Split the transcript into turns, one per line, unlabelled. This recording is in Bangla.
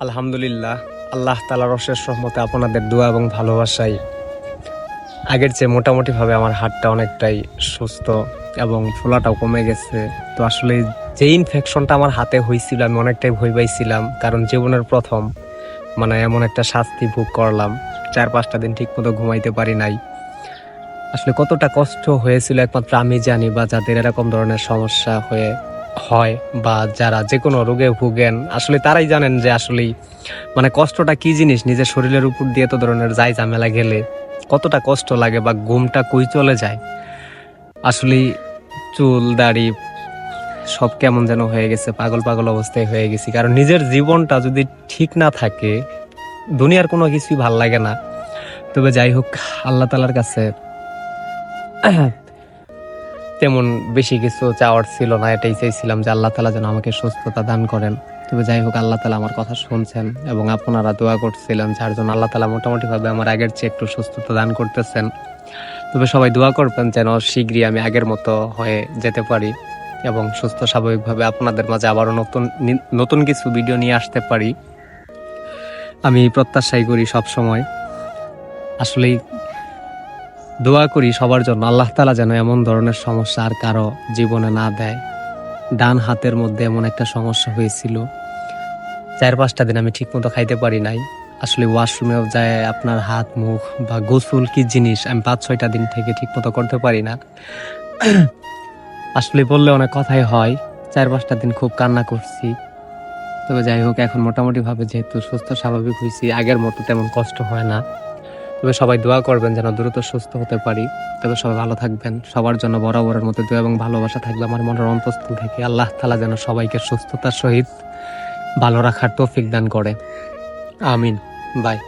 আলহামদুলিল্লাহ, আল্লাহ তাআলার অশেষ রহমতে আপনাদের দোয়া এবং ভালোবাসায় আগের চেয়ে মোটামুটিভাবে আমার হাতটা অনেকটাই সুস্থ এবং ফোলাটাও কমে গেছে। তো আসলে যে ইনফেকশনটা আমার হাতে হয়েছিল আমি অনেকটাই ভয় পাইছিলাম, কারণ জীবনের প্রথম এমন একটা শাস্তি ভোগ করলাম। 4-5টা দিন ঠিক মতো ঘুমাইতে পারি নাই। আসলে কতটা কষ্ট হয়েছিল একমাত্র আমি জানি, বা যাদের এরকম ধরনের সমস্যা হয় বা যারা যে কোনো রোগে ভুগেন আসলে তারাই জানেন যে আসলেই কষ্টটা কি জিনিস। নিজের শরীরের উপর দিয়ে তো ধরনের যাই ঝামেলা গেলে কতটা কষ্ট লাগে বা ঘুমটা কই চলে যায়। আসলে চুল দাড়ি সব কেমন যেন হয়ে গেছে, পাগল পাগল অবস্থায় হয়ে গেছি। কারণ নিজের জীবনটা যদি ঠিক না থাকে দুনিয়ার কোনো কিছুই ভাল লাগে না। তবে যাই হোক, আল্লাহ তাআলার কাছে তেমন বেশি কিছু চাওয়ার ছিল না, এটাই চাইছিলাম যে আল্লাহ তাআলা যেন আমাকে সুস্থতা দান করেন। তবে যাই হোক, আল্লাহ তাআলা আমার কথা শুনছেন এবং আপনারা দোয়া করছিলেন, যার জন্য আল্লাহ তাআলা মোটামুটি ভাবে আমার আগের চেয়ে একটু সুস্থতা দান করতেছেন। তবে সবাই দোয়া করবেন যেন শীঘ্রই আমি আগের মতো হয়ে যেতে পারি এবং সুস্থ স্বাভাবিকভাবে আপনাদের মাঝে আবারও নতুন কিছু ভিডিও নিয়ে আসতে পারি। আমি প্রত্যাশাই করি সব সময়। আসলেই দোয়া করি সবার জন্য, আল্লাহ তাআলা যেন এমন ধরনের সমস্যা আর কারো জীবনে না দেয়। ডান হাতের মধ্যে এমন একটা সমস্যা হয়েছিল, 4-5টা দিন আমি ঠিক মতো খাইতে পারি নাই। আসলে ওয়াশরুমেও যায় আপনার হাত মুখ বা গোসল কি জিনিস আমি 5-6টা দিন থেকে ঠিক মতো করতে পারি না। আসলে বললে অনেক কথাই হয়, 4-5টা দিন খুব কান্না করছি। তবে যাই হোক, এখন মোটামুটি ভাবে যেহেতু সুস্থ স্বাভাবিক হয়েছি, আগের মতো তেমন কষ্ট হয় না। তবে সবাই দোয়া করবেন যেন দ্রুত সুস্থ হতে পারি। তবে সবাই ভালো থাকবেন। সবার জন্য বরাবরের মতো দোয়া এবং ভালোবাসা থাকবে আমার মনের অন্তঃস্থল থেকে। আল্লাহ তাআলা যেন সবাইকে সুস্থতার সহিত ভালো রাখার তৌফিক দান করে। আমিন। বাই।